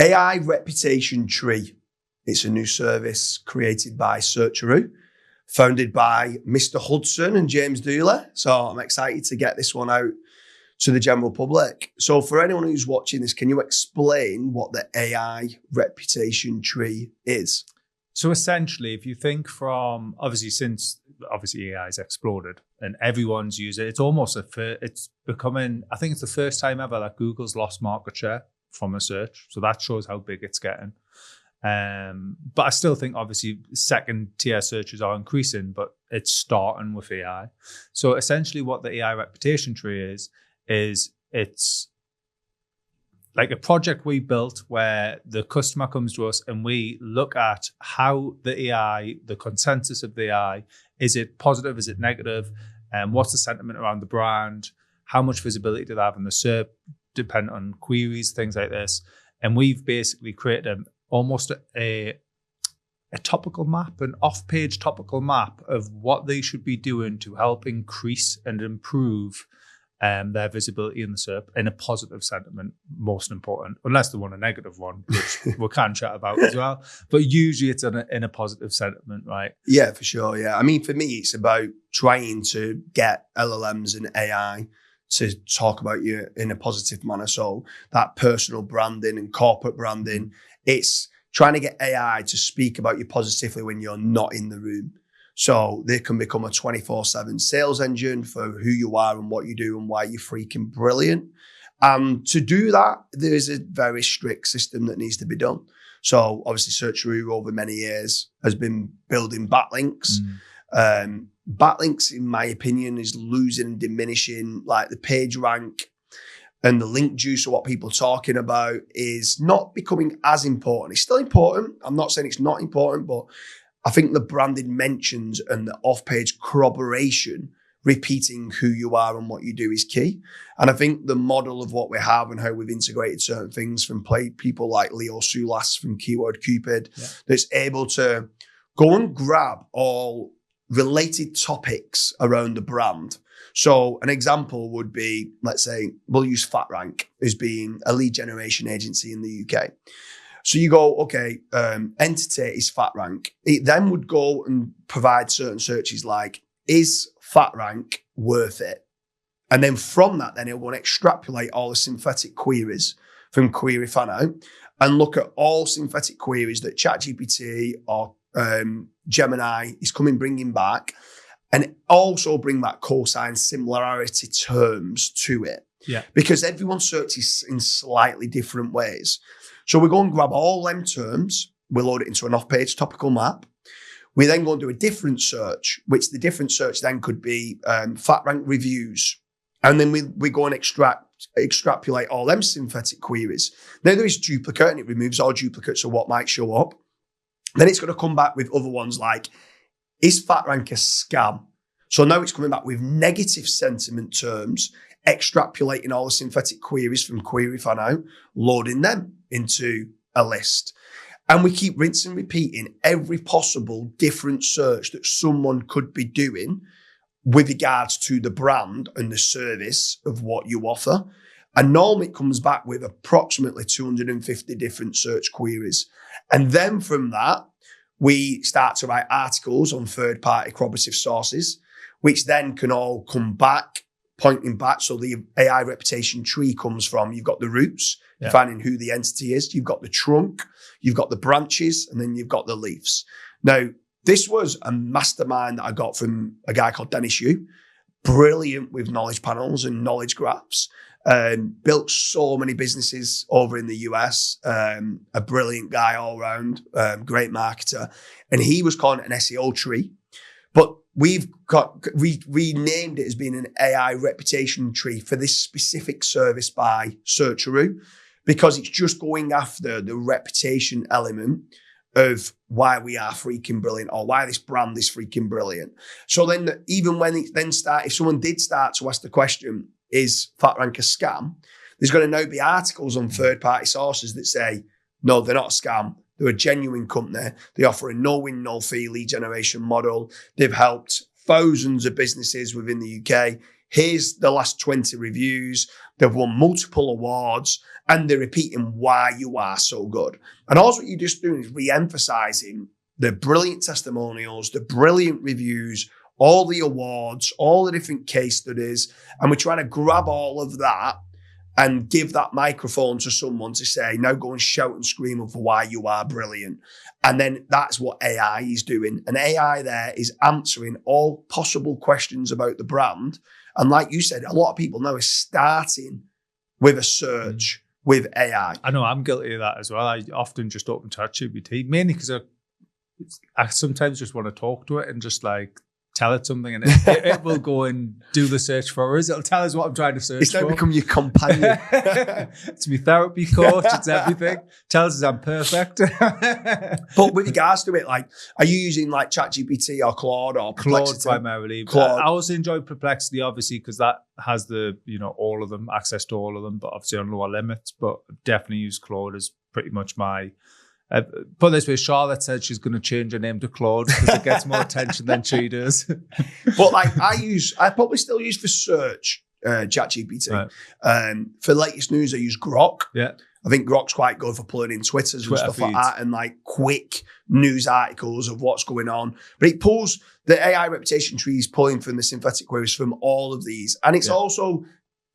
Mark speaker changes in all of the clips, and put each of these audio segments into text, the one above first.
Speaker 1: AI Reputation Tree. It's a new service created by Searcheroo, founded by Mr. Hudson and James Dooley. So I'm excited to get this one out to the general public. So for anyone who's watching this, can you explain what the AI Reputation Tree is?
Speaker 2: So essentially, if you think from, since AI has exploded and everyone's used it, it's becoming, I think it's the first time ever that Google's lost market share from a search. So that shows how big it's getting. But I still think obviously second tier searches are increasing, but it's starting with AI. So essentially what the AI reputation tree is it's like a project we built where the customer comes to us and we look at how the AI, the consensus of the AI, is it positive, is it negative? What's the sentiment around the brand? How much visibility do they have in the SERP, depending on queries, things like this. And we've basically created almost a topical map, an off-page topical map of what they should be doing to help increase and improve their visibility in the SERP in a positive sentiment, most important, unless they want a negative one, which we can chat about as well. But usually it's in a positive sentiment, right?
Speaker 1: Yeah, for sure. Yeah. I mean, for me, it's about trying to get LLMs and AI to talk about you in a positive manner. So that personal branding and corporate branding, it's trying to get AI to speak about you positively when you're not in the room. So they can become a 24/7 sales engine for who you are and what you do and why you're freaking brilliant. To do that, there is a very strict system that needs to be done. So obviously Searcheroo over many years has been building backlinks. Backlinks, in my opinion, is losing and diminishing. Like the page rank and the link juice of what people are talking about is not becoming as important. It's still important. I'm not saying it's not important, but I think the branded mentions and the off-page corroboration, repeating who you are and what you do is key. And I think the model of what we have and how we've integrated certain things from people like Leo Soulas from Keyword Cupid, that's able to go and grab all related topics around the brand. So an example would be, let's say, we'll use FatRank as being a lead generation agency in the UK. So you go, okay, entity is FatRank. It then would go and provide certain searches like, is FatRank worth it? And then from that, then it will extrapolate all the synthetic queries from Query Fano and look at all synthetic queries that ChatGPT or Gemini is bringing back, and also bring back cosine similarity terms to it.
Speaker 2: Yeah.
Speaker 1: Because everyone searches in slightly different ways. So we go and grab all them terms, we load it into an off-page topical map. We then go and do a different search, which the different search then could be FatRank reviews. And then we go and extrapolate all them synthetic queries. Now there is duplicate and it removes all duplicates of what might show up. Then it's going to come back with other ones like, is FatRank a scam? So now it's coming back with negative sentiment terms, extrapolating all the synthetic queries from Query Fano, loading them into a list. And we keep rinsing and repeating every possible different search that someone could be doing with regards to the brand and the service of what you offer. And normally it comes back with approximately 250 different search queries. And then from that, we start to write articles on third-party corroborative sources, which then can all come back, pointing back. So the AI reputation tree comes from, you've got the roots, finding who the entity is. You've got the trunk, you've got the branches, and then you've got the leaves. Now, this was a mastermind that I got from a guy called Dennis Yu, brilliant with knowledge panels and knowledge graphs. Built so many businesses over in the US, a brilliant guy all around, great marketer. And he was calling it an SEO tree. But we've renamed it as being an AI reputation tree for this specific service by Searcheroo, because it's just going after the reputation element of why we are freaking brilliant or why this brand is freaking brilliant. So then even when it then if someone did start to ask the question, is FatRank a scam? There's going to now be articles on third-party sources that say, no, they're not a scam. They're a genuine company. They offer a no-win, no-fee lead generation model. They've helped thousands of businesses within the UK. Here's the last 20 reviews. They've won multiple awards. and they're repeating why you are so good. And also what you're just doing is re-emphasizing the brilliant testimonials, the brilliant reviews, all the awards, all the different case studies, and we're trying to grab all of that and give that microphone to someone to say, now go and shout and scream for why you are brilliant. And then that's what AI is doing. And AI there is answering all possible questions about the brand. And like you said, a lot of people now are starting with a search with AI.
Speaker 2: I know I'm guilty of that as well. I often just open ChatGPT, mainly because I sometimes just want to talk to it and just like tell it something, and it will go and do the search for us. It'll tell us what I'm trying to search
Speaker 1: for. It's now
Speaker 2: for.
Speaker 1: become your companion.
Speaker 2: It's my therapy coach. It's everything. Tells us I'm perfect.
Speaker 1: But with regards to it, like, are you using like ChatGPT or Claude or Perplexity?
Speaker 2: Claude primarily.
Speaker 1: Claude.
Speaker 2: I also enjoy Perplexity, obviously, because that has the, all of them, access to all of them, but obviously on lower limits. But definitely use Claude as pretty much my... Put this way, Charlotte said she's going to change her name to Claude because it gets more attention than she does.
Speaker 1: But like I probably still use for search ChatGPT. Right. For latest news, I use Grok.
Speaker 2: Yeah.
Speaker 1: I think Grok's quite good for pulling in Twitter and stuff feeds. Like that, and like quick news articles of what's going on. But it pulls the AI reputation trees, pulling from the synthetic queries from all of these, and it's also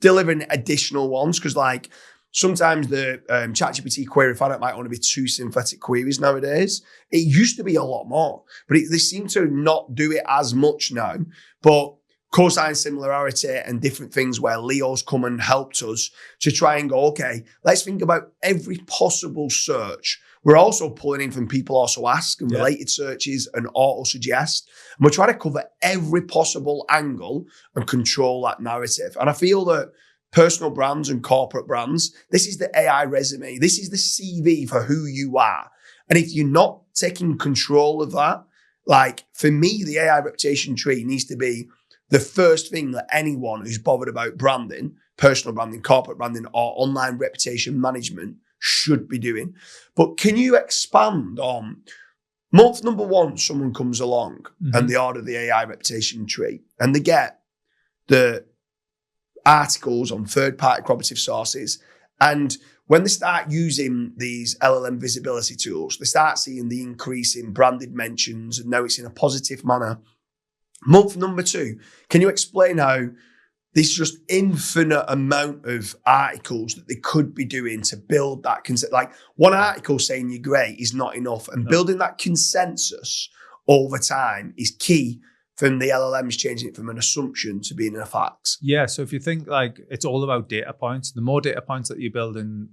Speaker 1: delivering additional ones because like. Sometimes the ChatGPT query format might only be 2 synthetic queries nowadays. It used to be a lot more, but they seem to not do it as much now. But cosine similarity and different things where Leo's come and helped us to try and go, okay, let's think about every possible search. We're also pulling in from people also ask and related searches and auto suggest. And we're trying to cover every possible angle and control that narrative. And I feel that personal brands and corporate brands, this is the AI resume. This is the CV for who you are. And if you're not taking control of that, like for me, the AI reputation tree needs to be the first thing that anyone who's bothered about branding, personal branding, corporate branding, or online reputation management should be doing. But can you expand on month number 1, someone comes along and they order the AI reputation tree and they get the articles on third-party corroborative sources. And when they start using these LLM visibility tools, they start seeing the increase in branded mentions, and now it's in a positive manner. Month number 2, can you explain how this just infinite amount of articles that they could be doing to build that consensus? Like one article saying you're great is not enough, and building that consensus over time is key. From the LLMs changing it from an assumption to being a fact.
Speaker 2: Yeah, so if you think like it's all about data points, the more data points that you build in,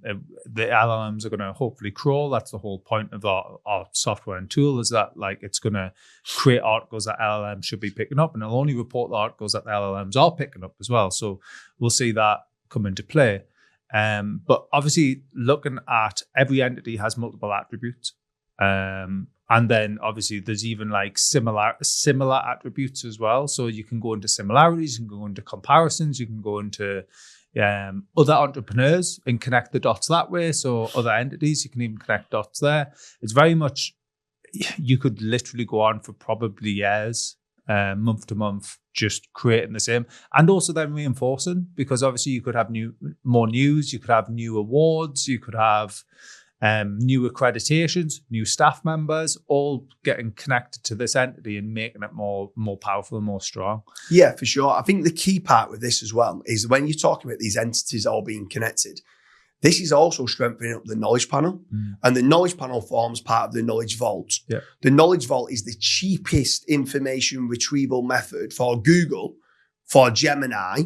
Speaker 2: the LLMs are going to hopefully crawl. That's the whole point of our software and tool, is that like it's going to create articles that LLMs should be picking up, and it'll only report the articles that the LLMs are picking up as well. So we'll see that come into play. But obviously looking at every entity has multiple attributes. And then obviously there's even like similar attributes as well. So you can go into similarities, you can go into comparisons, you can go into other entrepreneurs and connect the dots that way. So other entities, you can even connect dots there. It's very much, you could literally go on for probably years, month to month, just creating the same. And also then reinforcing, because obviously you could have more news, you could have new awards, you could have new accreditations, new staff members, all getting connected to this entity and making it more powerful and more strong.
Speaker 1: Yeah, for sure. I think the key part with this as well is when you're talking about these entities all being connected, this is also strengthening up the knowledge panel. And the knowledge panel forms part of the knowledge vault.
Speaker 2: Yeah.
Speaker 1: The knowledge vault is the cheapest information retrieval method for Google, for Gemini,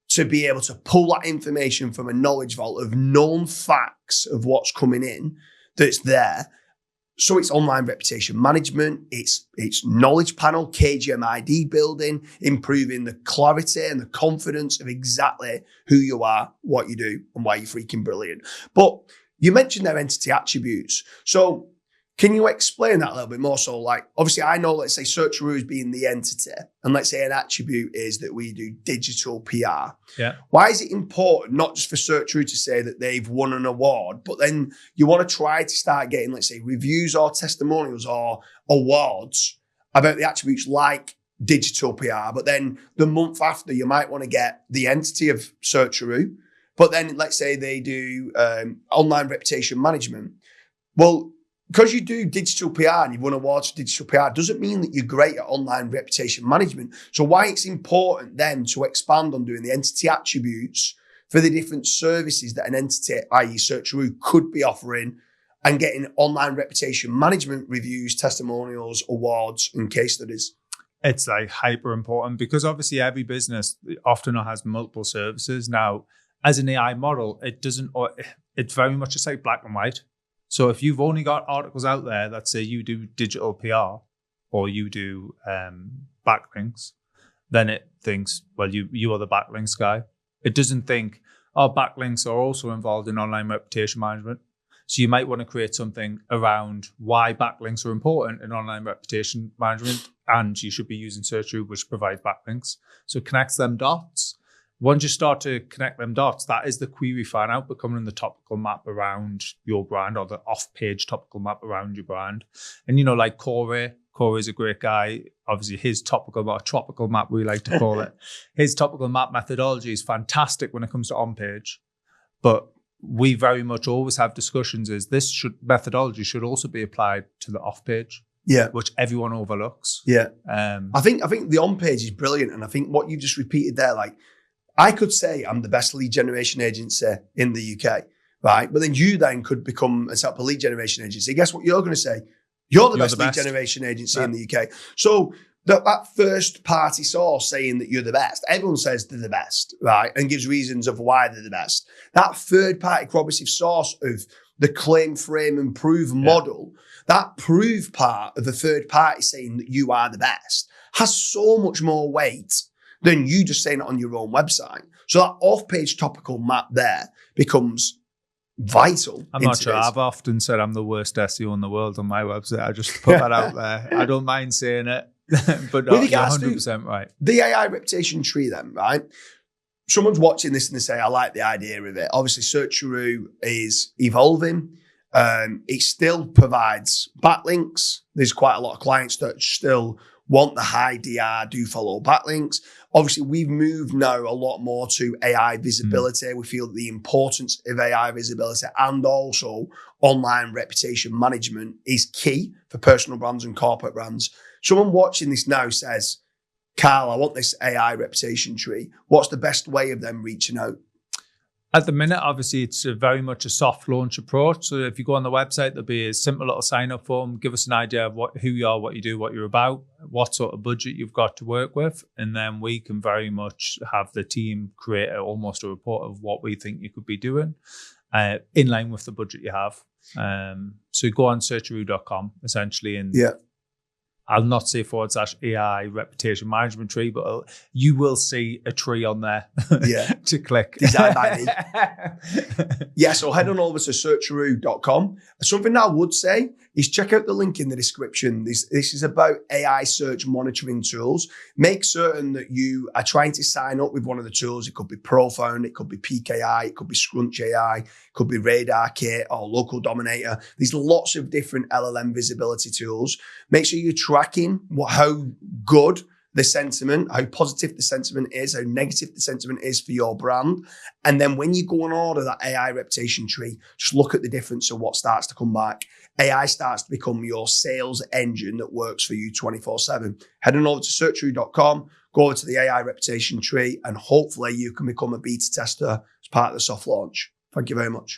Speaker 1: to be able to pull that information from a knowledge vault of known facts of what's coming in that's there. So it's online reputation management, it's knowledge panel, KGM building, improving the clarity and the confidence of exactly who you are, what you do, and why you're freaking brilliant. But you mentioned their entity attributes. So can you explain that a little bit more? So like, obviously I know, let's say Searcheroo is being the entity, and let's say an attribute is that we do digital PR.
Speaker 2: Yeah.
Speaker 1: Why is it important, not just for Searcheroo to say that they've won an award, but then you want to try to start getting, let's say, reviews or testimonials or awards about the attributes like digital PR, but then the month after you might want to get the entity of Searcheroo, But then let's say they do online reputation management. Well, because you do digital PR and you've won awards for digital PR doesn't mean that you're great at online reputation management. So why it's important then to expand on doing the entity attributes for the different services that an entity, i.e. Searcheroo, could be offering, and getting online reputation management reviews, testimonials, awards, and case studies.
Speaker 2: It's like hyper important because obviously every business often has multiple services. Now, as an AI model, it's very much just like black and white. So if you've only got articles out there that say you do digital PR or you do backlinks, then it thinks, well, you are the backlinks guy. It doesn't think, oh, backlinks are also involved in online reputation management. So you might want to create something around why backlinks are important in online reputation management, and you should be using Searcheroo, which provides backlinks. So it connects them dots. Once you start to connect them dots, that is the query fan out becoming the topical map around your brand, or the off-page topical map around your brand. And, like Corey is a great guy. Obviously, his tropical map, we like to call it. His topical map methodology is fantastic when it comes to on-page. But we very much always have discussions methodology should also be applied to the off-page.
Speaker 1: Yeah,
Speaker 2: which everyone overlooks.
Speaker 1: Yeah, I think the on-page is brilliant, and I think what you just repeated there, like, I could say I'm the best lead generation agency in the UK, right? But then you then could become a set up a lead generation agency. Guess what you're going to say? You're the best lead generation agency in the UK. So that first party source saying that you're the best, everyone says they're the best, right? And gives reasons of why they're the best. That third party corroborative source of the claim, frame and prove model, that prove part of the third party saying that you are the best has so much more weight than you just saying it on your own website. So that off-page topical map there becomes vital.
Speaker 2: I'm not sure. I've often said I'm the worst SEO in the world on my website. I just put that out there. I don't mind saying it, but no, you're 100% right.
Speaker 1: The AI reputation tree then, right? Someone's watching this and they say, I like the idea of it. Obviously, Searcheroo is evolving. It still provides backlinks. There's quite a lot of clients that still want the high DR, do follow backlinks. Obviously, we've moved now a lot more to AI visibility. We feel the importance of AI visibility and also online reputation management is key for personal brands and corporate brands. Someone watching this now says, Karl, I want this AI reputation tree. What's the best way of them reaching out?
Speaker 2: At the minute, obviously, it's very much a soft launch approach. So if you go on the website, there'll be a simple little sign-up form. Give us an idea of who you are, what you do, what you're about, what sort of budget you've got to work with. And then we can very much have the team create almost a report of what we think you could be doing in line with the budget you have. So you go on searcheroo.com, essentially, and I'll not say /AI reputation management tree, but you will see a tree on there to click.
Speaker 1: Designed by me. So head on over to searcheroo.com. Something I would say is check out the link in the description. This is about AI search monitoring tools. Make certain that you are trying to sign up with one of the tools. It could be Profound, it could be PKI, it could be Scrunch AI, it could be Radar Kit or Local Dominator. There's lots of different LLM visibility tools. Make sure you're tracking how good the sentiment, how positive the sentiment is, how negative the sentiment is for your brand. And then when you go and order that AI reputation tree, just look at the difference of what starts to come back. AI starts to become your sales engine that works for you 24/7. Head on over to searcheroo.com, go over to the AI reputation tree, and hopefully you can become a beta tester as part of the soft launch. Thank you very much.